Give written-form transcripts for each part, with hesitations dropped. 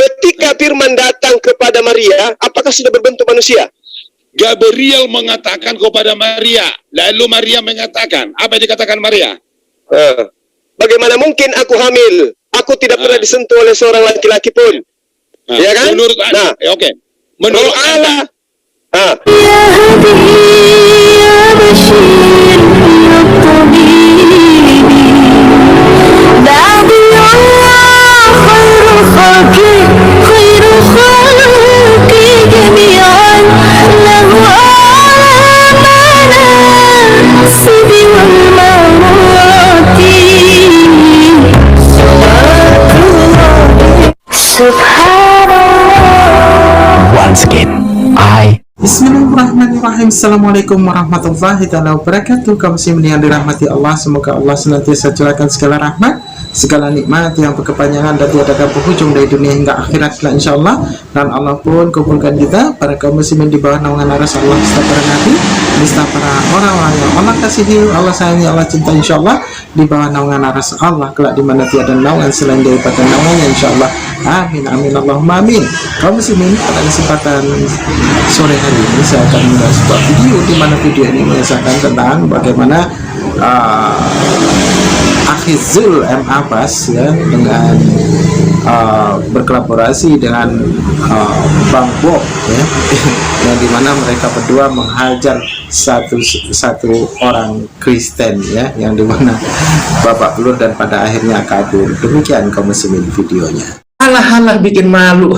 ketika firman datang kepada Maria, apakah sudah berbentuk manusia? Gabriel mengatakan kepada Maria, lalu Maria mengatakan, apa yang dikatakan Maria? Bagaimana mungkin aku hamil? Aku tidak pernah disentuh oleh seorang laki-laki pun. Ya kan? Menurut Anda, oke. Menurut Allah. Once again, Bismillahirrahmanirrahim. Assalamualaikum warahmatullahi wabarakatuh. Kaum muslimin yang dirahmati Allah, semoga Allah senantiasa curahkan segala rahmat, segala nikmat yang berkepanjangan dan tiada berhujung dari dunia hingga akhirat kelak insyaallah. Dan Allah pun kumpulkan kita para kaum muslimin di bawah naungan aras Allah serta para nabi, serta para orang-orang yang Allah kasihi, Allah sayangi, Allah cinta insyaallah, di bawah naungan aras Allah kelak di mana tiada naungan selain daripada naungannya insyaallah. Amin amin Allahumma amin. Kaum muslimin, pada kesempatan sore hari ini saya akan membuat sebuah video di mana video ini mengisahkan tentang bagaimana Akhizul M. Abbas ya dengan berkolaborasi dengan Bang Bob ya, yang dimana mereka berdua menghajar satu orang Kristen ya, yang dimana babak belur dan pada akhirnya kabur. Demikian kaum muslimin videonya. Halah bikin malu.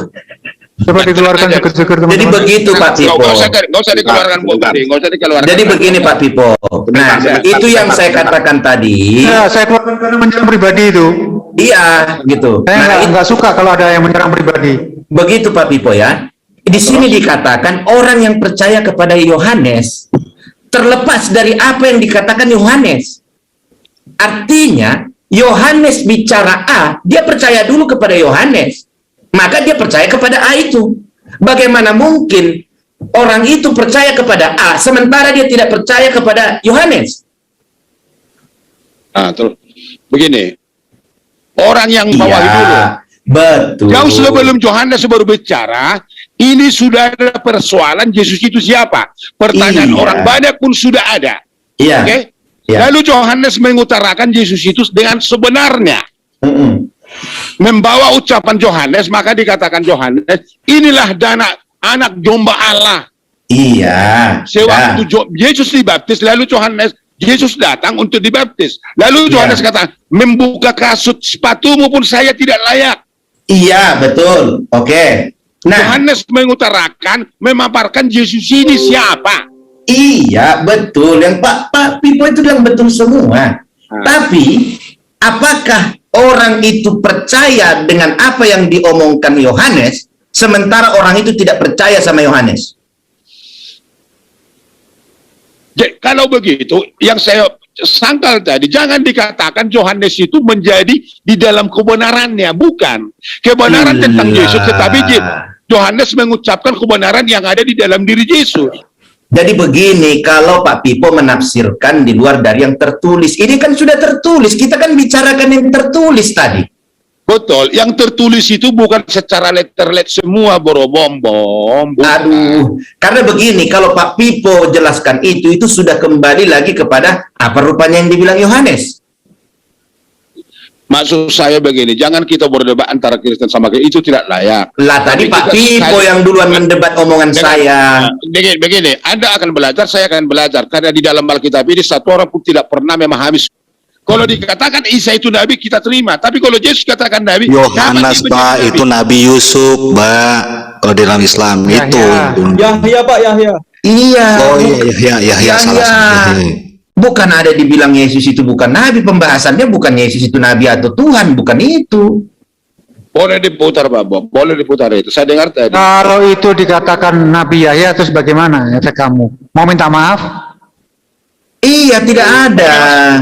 Coba dikeluarkan seger-seger teman-teman. Jadi begitu Pak Pipo. Nggak usah dikeluarkan Bu tadi, nggak usah dikeluarkan. Jadi begini Pak Pipo. Nah, itu yang saya katakan tadi. Ya, saya keluarkan karena menyerang pribadi itu. Iya, gitu. Saya nggak suka kalau ada yang menyerang pribadi. Begitu Pak Pipo ya. Di sini dikatakan orang yang percaya kepada Yohanes terlepas dari apa yang dikatakan Yohanes. Artinya Yohanes bicara A, dia percaya dulu kepada Yohanes, maka dia percaya kepada A itu. Bagaimana mungkin orang itu percaya kepada A sementara dia tidak percaya kepada Yohanes? Terus begini, orang yang bawa dulu, betul. jauh sebelum Yohanes baru bicara, ini sudah ada persoalan Yesus itu siapa? Pertanyaan orang banyak pun sudah ada. Iya. Oke? Ya. Lalu Yohanes mengutarakan Yesus itu dengan sebenarnya. Membawa ucapan Yohanes, maka dikatakan Yohanes, inilah anak domba Allah. Iya. Sewaktu Yesus dibaptis, lalu Yesus datang untuk dibaptis. Lalu Yohanes kata, membuka kasut sepatumu pun saya tidak layak. Iya, betul. Oke. Nah, Yohanes mengutarakan, memaparkan Yesus ini siapa. Iya, betul. Yang Pak Pipo itu yang betul semua. Tapi, apakah orang itu percaya dengan apa yang diomongkan Yohanes, sementara orang itu tidak percaya sama Yohanes? Jadi, kalau begitu, yang saya sangkal tadi, jangan dikatakan Yohanes itu menjadi di dalam kebenarannya. Bukan. Kebenaran tentang Yesus, tetapi Yohanes mengucapkan kebenaran yang ada di dalam diri Yesus. Jadi begini, kalau Pak Pipo menafsirkan di luar dari yang tertulis, ini kan sudah tertulis, kita kan bicarakan yang tertulis tadi. Betul, yang tertulis itu bukan secara letter-let semua, boro-bom-bom. Aduh, karena begini, kalau Pak Pipo jelaskan itu sudah kembali lagi kepada apa rupanya yang dibilang Yohanes. Maksud saya begini, jangan kita berdebat antara Kristen sama Kristen, itu tidak layak. Lah tadi Pak Pipo yang duluan mendebat omongan saya. Begini, Anda akan belajar, saya akan belajar. Karena di dalam Alkitab ini satu orang pun tidak pernah memahami. Kalau dikatakan Isa itu Nabi, kita terima. Tapi kalau Yesus katakan Nabi, Yohanes Pak, itu Nabi Yusuf Pak. Kalau di dalam Islam itu. Yahya Pak, Yahya. Iya. Oh iya, salah. Bukan ada dibilang Yesus itu bukan Nabi, pembahasannya bukan Yesus itu Nabi atau Tuhan, bukan itu. Boleh diputar Pak Bob, boleh diputar itu. Saya dengar tadi. Kalau itu dikatakan Nabi Yahya, terus bagaimana efek kamu? Mau minta maaf? Iya, tidak ada.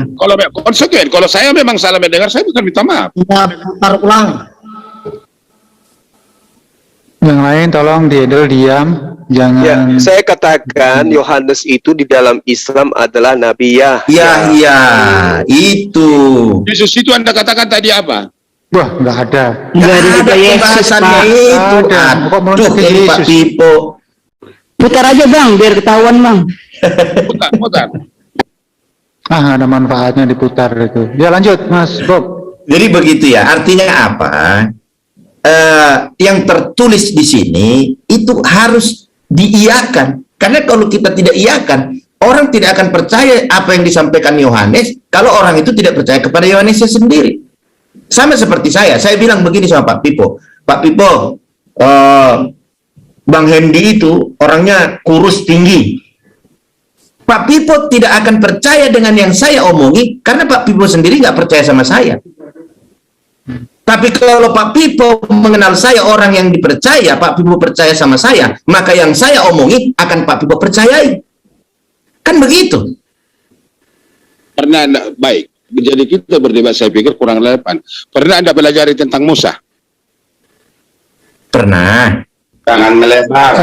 Kalau konsekuen, kalau saya memang salah mendengar, saya bukan minta maaf. Putar ulang. Yang lain tolong diam. Jangan. Ya, saya katakan Yohanes itu di dalam Islam adalah Nabi Yahya. Iya, itu. Yesus itu Anda katakan tadi apa? Wah, nggak ada. Nggak ada juga Yesus, pembahasannya Pak. itu. Ada. Kok menurut Aduh, ke ini Pak Yesus? Pipo. Putar aja Bang, biar ketahuan Bang. Putar. Ah, ada manfaatnya diputar itu. Ya lanjut, Mas Bob. Jadi begitu ya, artinya apa? Yang tertulis di sini itu harus diiyakan. Karena kalau kita tidak iyakan, orang tidak akan percaya apa yang disampaikan Yohanes kalau orang itu tidak percaya kepada Yohanesnya sendiri. Sama seperti saya bilang begini sama Pak Pipo. Pak Pipo, Bang Hendy itu orangnya kurus tinggi. Pak Pipo tidak akan percaya dengan yang saya omongi karena Pak Pipo sendiri nggak percaya sama saya. Tapi kalau Pak Pipo mengenal saya orang yang dipercaya, Pak Pipo percaya sama saya, maka yang saya omongi akan Pak Pipo percayai. Kan begitu. Pernah Anda, baik, jadi kita berdebat saya pikir kurang relevan. Pernah Anda pelajari tentang Musa? Pernah. Jangan melebar.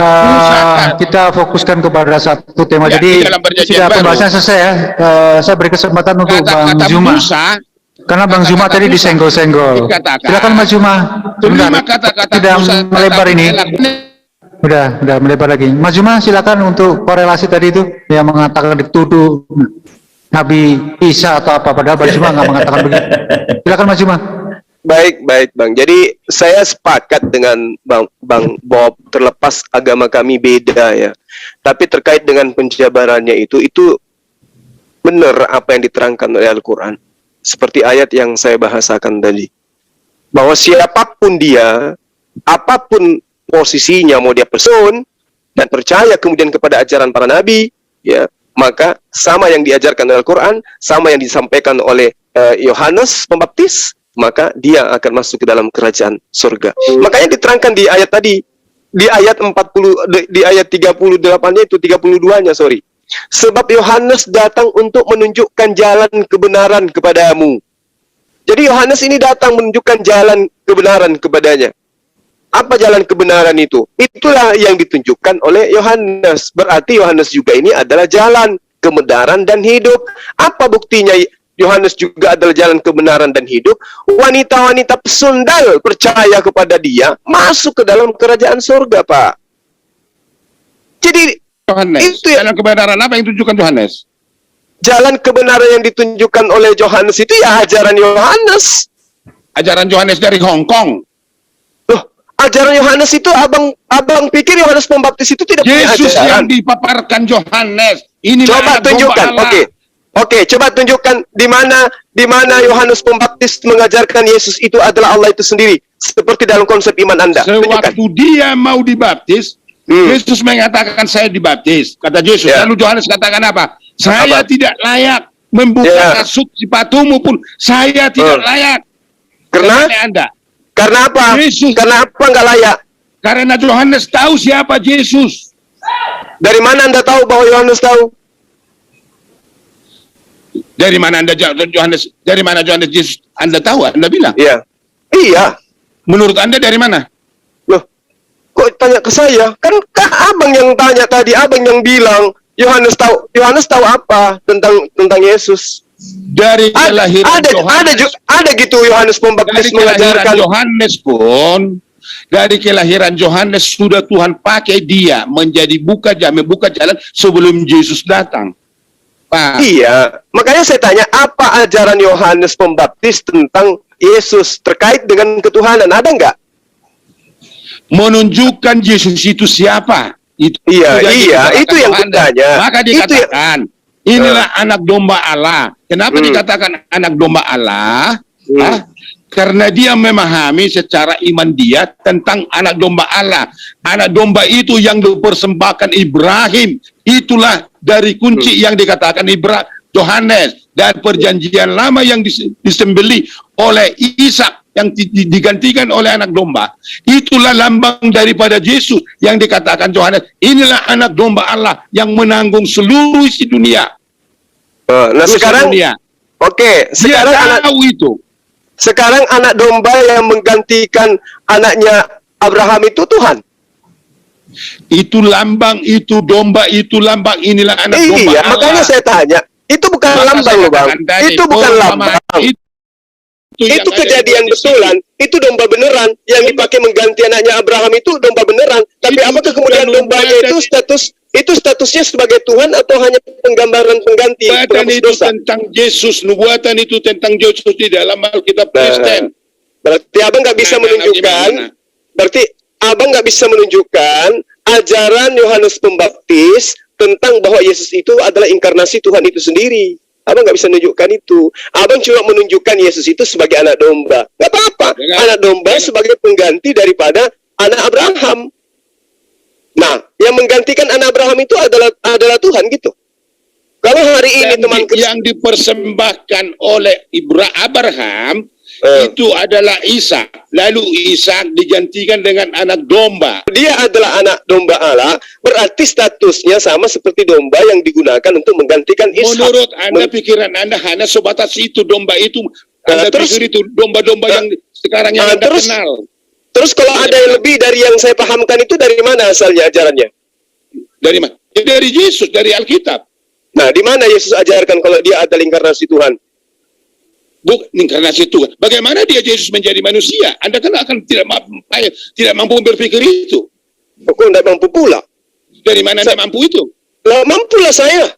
Kita fokuskan kepada satu tema. Ya, di Jadi dalam perjanjian sudah baru. pembahasan selesai ya. Saya beri kesempatan untuk Bang Kata-kata Zuma. Musa, Karena Bang Zuma kata-kata tadi Musa disenggol-senggol. dikatakan, Silakan Mas Zuma. kelima Bentar, kata-kata tidak Musa melebar ini. adalah Udah melebar lagi. Mas Zuma silakan untuk korelasi tadi itu yang mengatakan dituduh Nabi Isa atau apa, padahal Mas Zuma nggak mengatakan begitu. Silakan Mas Zuma. Baik, Bang. Jadi saya sepakat dengan Bang Bob, terlepas agama kami beda ya. Tapi terkait dengan penjabarannya itu benar apa yang diterangkan oleh Al-Quran. Seperti ayat yang saya bahasakan tadi. Bahwa siapapun dia, apapun posisinya, mau dia person dan percaya kemudian kepada ajaran para nabi, ya, maka sama yang diajarkan oleh Al-Quran, sama yang disampaikan oleh Yohanes Pembaptis, maka dia akan masuk ke dalam kerajaan surga. Makanya diterangkan di ayat tadi, di ayat 40, di ayat 38-nya itu, 32-nya, sorry. Sebab Yohanes datang untuk menunjukkan jalan kebenaran kepadamu. Jadi Yohanes ini datang menunjukkan jalan kebenaran kepadanya. Apa jalan kebenaran itu? Itulah yang ditunjukkan oleh Yohanes. Berarti Yohanes juga ini adalah jalan kebenaran dan hidup. Apa buktinya Yohanes juga adalah jalan kebenaran dan hidup? Wanita-wanita pesundal percaya kepada dia, masuk ke dalam kerajaan surga, Pak. Jadi Yohanes. itu ya, Jalan kebenaran apa yang ditunjukkan Yohanes? jalan kebenaran yang ditunjukkan oleh Yohanes itu ya ajaran Yohanes. Ajaran Yohanes dari Hong Kong. Loh, ajaran Yohanes itu abang pikir Yohanes Pembaptis itu tidak punya Yesus yang ajaran? dipaparkan Yohanes. Inilah Coba anak domba tunjukkan. Allah. Oke, coba tunjukkan di mana Yohanes Pembaptis mengajarkan Yesus itu adalah Allah itu sendiri, seperti dalam konsep iman Anda. Tunjukkan. Sewaktu dia mau dibaptis, Yesus mengatakan saya dibaptis. Kata Yesus. Ya. Lalu Yohanes katakan apa? Saya tidak layak membuka kasut sepatumu pun. Saya tidak layak. Karena Anda. karena apa? Yesus. Karena apa nggak layak? Karena Yohanes tahu siapa Yesus. Dari mana Anda tahu bahwa Yohanes tahu? Dari mana Yohanes Yesus Anda tahu? Anda bilang. Iya. Iya. Menurut Anda dari mana? Loh, kok tanya ke saya? Kan abang yang tanya tadi, abang yang bilang Yohanes tahu apa tentang Yesus? Dari kelahiran Yohanes. Ada gitu Yohanes Pembaptis Dari kelahiran mengajarkan. Yohanes pun, dari kelahiran Yohanes sudah Tuhan pakai dia menjadi membuka jalan sebelum Yesus datang. Pak. Iya, makanya saya tanya apa ajaran Yohanes Pembaptis tentang Yesus terkait dengan ketuhanan, ada nggak? Menunjukkan Yesus itu siapa? Itu Iya, sudah itu yang Yohanes. kutanya. Maka dikatakan, inilah anak domba Allah. Kenapa dikatakan anak domba Allah? Karena dia memahami secara iman dia tentang anak domba Allah. Anak domba itu yang dipersembahkan Ibrahim. Itulah dari kunci yang dikatakan Yohanes. Dan perjanjian lama yang disembelih oleh Ishak yang digantikan oleh anak domba. Itulah lambang daripada Yesus yang dikatakan Yohanes. Inilah anak domba Allah yang menanggung seluruh isi dunia. Nah sekarang, dunia. Oke, sekarang dia tahu itu. Sekarang anak domba yang menggantikan anaknya Abraham itu Tuhan. Itu lambang, itu domba, itu lambang, inilah anak domba Iya, Allah. makanya saya tanya, itu bukan lambang loh Bang. Itu bukan lambang. yang Itu ada kejadian di sini. betulan, itu domba beneran yang dipakai mengganti anaknya Abraham itu domba beneran. Tapi Itu apakah kemudian bukan dombanya domba itu statusnya sebagai Tuhan atau hanya penggambaran pengganti Nubuatan penghapus itu dosa? tentang Yesus, nubuatan itu tentang Yesus di dalam Alkitab Nah, Kristen. berarti abang nggak bisa menunjukkan, berarti abang nggak bisa menunjukkan ajaran Yohanes Pembaptis tentang bahwa Yesus itu adalah inkarnasi Tuhan itu sendiri. Abang nggak bisa menunjukkan itu. Abang cuma menunjukkan Yesus itu sebagai anak domba. Nggak apa-apa. Jangan. Anak domba sebagai pengganti daripada anak Abraham. Nah, yang menggantikan anak Abraham itu adalah Tuhan gitu. Kalau hari ini teman Yang dipersembahkan oleh Abraham itu adalah Isa. Lalu Isa digantikan dengan anak domba. dia adalah anak domba Allah, berarti statusnya sama seperti domba yang digunakan untuk menggantikan Ishak. Menurut Anda, pikiran Anda hanya sebatas itu, domba itu. Anda terus- pikir itu domba-domba yang sekarang yang Anda terus- kenal. Terus kalau ada yang lebih dari yang saya pahamkan itu dari mana asalnya ajarannya? Dari mana? Dari Yesus, dari Alkitab. Nah, di mana Yesus ajarkan kalau dia adalah inkarnasi Tuhan? Bukan inkarnasi Tuhan. Bagaimana dia Yesus menjadi manusia? Anda kan akan tidak mampu berpikir itu. Kok tidak mampu pula? Dari mana Anda mampu itu? Lah, mampulah saya.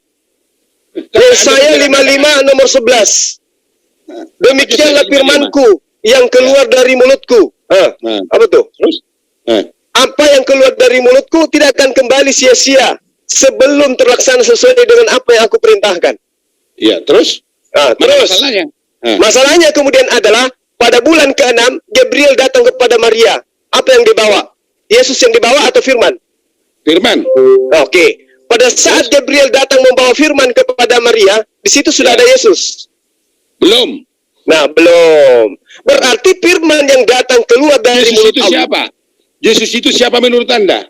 Karena Yesaya Anda tidak 55 nomor 11. Demikianlah firmanku yang keluar dari mulutku. Nah. Apa tuh? Terus? Apa yang keluar dari mulutku tidak akan kembali sia-sia sebelum terlaksana sesuai dengan apa yang aku perintahkan. Iya, terus? Nah, Mana terus masalahnya? masalahnya kemudian adalah pada bulan ke-6 Gabriel datang kepada Maria. Apa yang dibawa? Yesus yang dibawa atau firman? Firman. Oke. Pada saat Gabriel datang membawa firman kepada Maria, di situ sudah ada Yesus. Belum. Nah, belum. Berarti firman yang datang keluar dari Yesus mulut itu Allah. siapa? Yesus itu siapa menurut Anda?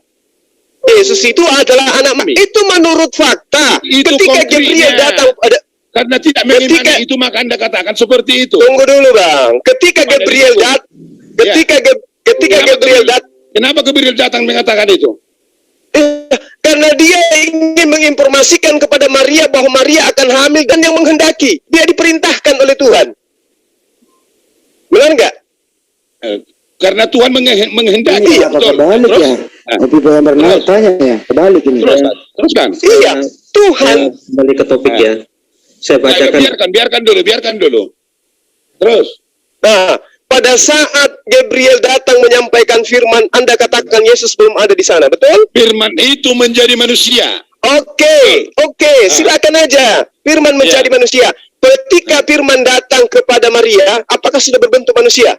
Yesus itu adalah anak itu menurut fakta. Itu Ketika konkretnya. Gabriel datang pada Karena tidak mengimani itu, maka Anda katakan seperti itu. tunggu dulu, Bang. Ketika Pada Gabriel itu. datang ketika Kenapa Gabriel datang Kenapa Gabriel datang mengatakan itu? karena dia ingin menginformasikan kepada Maria bahwa Maria akan hamil dan yang menghendaki. Dia diperintahkan oleh Tuhan. Benar nggak? Karena Tuhan menghendaki. Iya, betul. kebalik Terus? ya. Nah, Tapi Bang Bernal Terus? tanya ya, kebalik ini. teruskan. Iya, Tuhan. Kembali ke topik ya. Saya bacakan. Biarkan dulu. Terus? Nah, pada saat Gabriel datang menyampaikan firman, Anda katakan Yesus belum ada di sana, betul? Firman itu menjadi manusia. Oke, silakan aja. Firman menjadi manusia. Ketika firman datang kepada Maria, apakah sudah berbentuk manusia?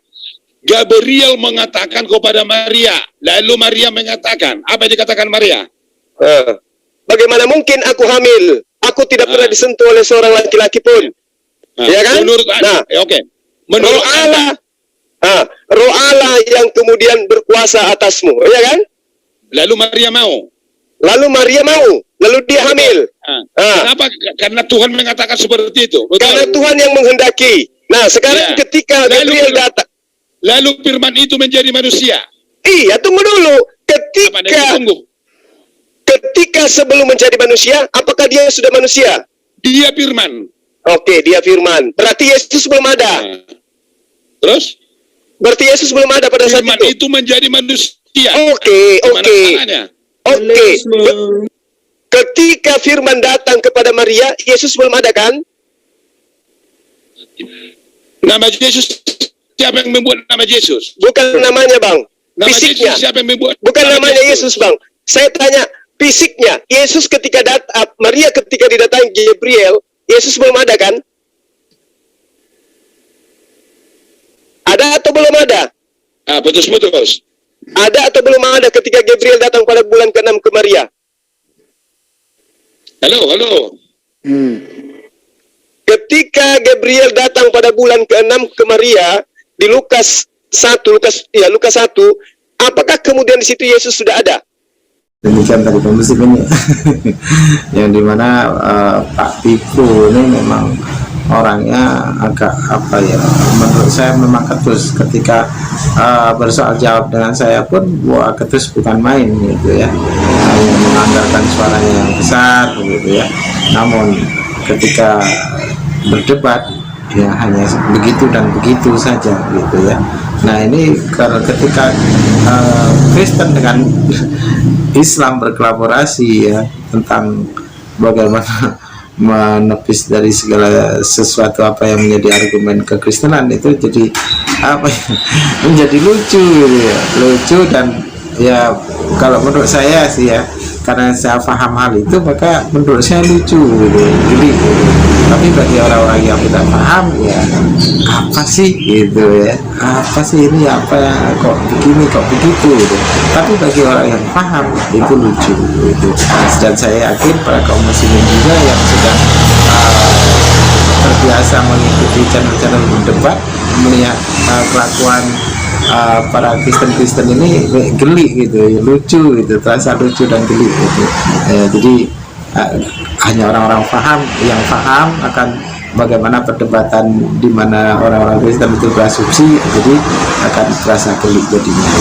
Gabriel mengatakan kepada Maria. Lalu Maria mengatakan. Apa yang dikatakan Maria? Bagaimana mungkin aku hamil? Aku tidak pernah disentuh oleh seorang laki-laki pun. Ya kan? Menurut Anda. Nah, Oke. Menurut Roh Anda. Allah, Roh Allah yang kemudian berkuasa atasmu, ya kan? Lalu Maria mau. Lalu Maria mau, lalu dia hamil. Kenapa? Karena Tuhan mengatakan seperti itu. Betul? Karena Tuhan yang menghendaki. Nah, sekarang Ya. ketika Gabriel datang, Lalu firman itu menjadi manusia. iya, tunggu dulu. Apa yang ditunggu? Ketika sebelum menjadi manusia, apakah dia sudah manusia? Dia firman. Oke, dia firman. Berarti Yesus belum ada. Terus? Berarti Yesus belum ada pada saat Firman itu. itu menjadi manusia. Oke. Gimana caranya? Oke. Ketika firman datang kepada Maria, Yesus belum ada kan? Nama Yesus, siapa yang membuat nama Yesus? Bukan namanya, Bang. Nama Fisiknya. Yesus siapa yang membuat? Bukan namanya Yesus, Bang. Saya tanya fisiknya. Yesus ketika Maria ketika didatangi Gabriel, Yesus belum ada kan? Ada atau belum ada? Putus-putus. Ada atau belum ada ketika Gabriel datang pada bulan ke-6 ke Maria? Halo. Ketika Gabriel datang pada bulan ke-6 ke Maria di Lukas 1, apakah kemudian di situ Yesus sudah ada? Demikian tadi pemusik ini yang dimana Pak Piku ini memang orangnya agak apa ya, menurut saya memang ketus ketika bersoal jawab dengan saya pun, wah ketus bukan main gitu ya, hanya menganggarkan suaranya yang besar gitu ya. Namun ketika berdebat ya hanya begitu dan begitu saja gitu ya. Nah ini kalau ketika Kristen dengan Islam berkolaborasi ya tentang bagaimana menepis dari segala sesuatu apa yang menjadi argumen kekristenan, itu jadi apa ya, menjadi lucu gitu ya, lucu. Dan ya kalau menurut saya sih ya, karena saya paham hal itu maka menurut saya lucu gitu, geli gitu. Tapi bagi orang-orang yang tidak paham ya apa sih gitu ya, apa sih ini, apa kok begini kok begitu gitu. Tapi bagi orang yang paham itu lucu gitu. Dan saya yakin para kaum muslimin juga yang sudah terbiasa mengikuti channel-channel berdebat, melihat kelakuan para Kristen ini geli gitu ya, lucu gitu, terasa lucu dan geli gitu. Jadi hanya orang-orang yang paham akan bagaimana perdebatan di mana orang-orang Kristen itu berasumsi, jadi akan terasa geli jadinya.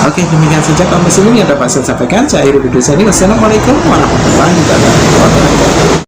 Oke, demikian saja kaum muslimin yang dapat saya sampaikan. Saya akhiri video saya ini. Wassalamualaikum warahmatullahi wabarakatuh.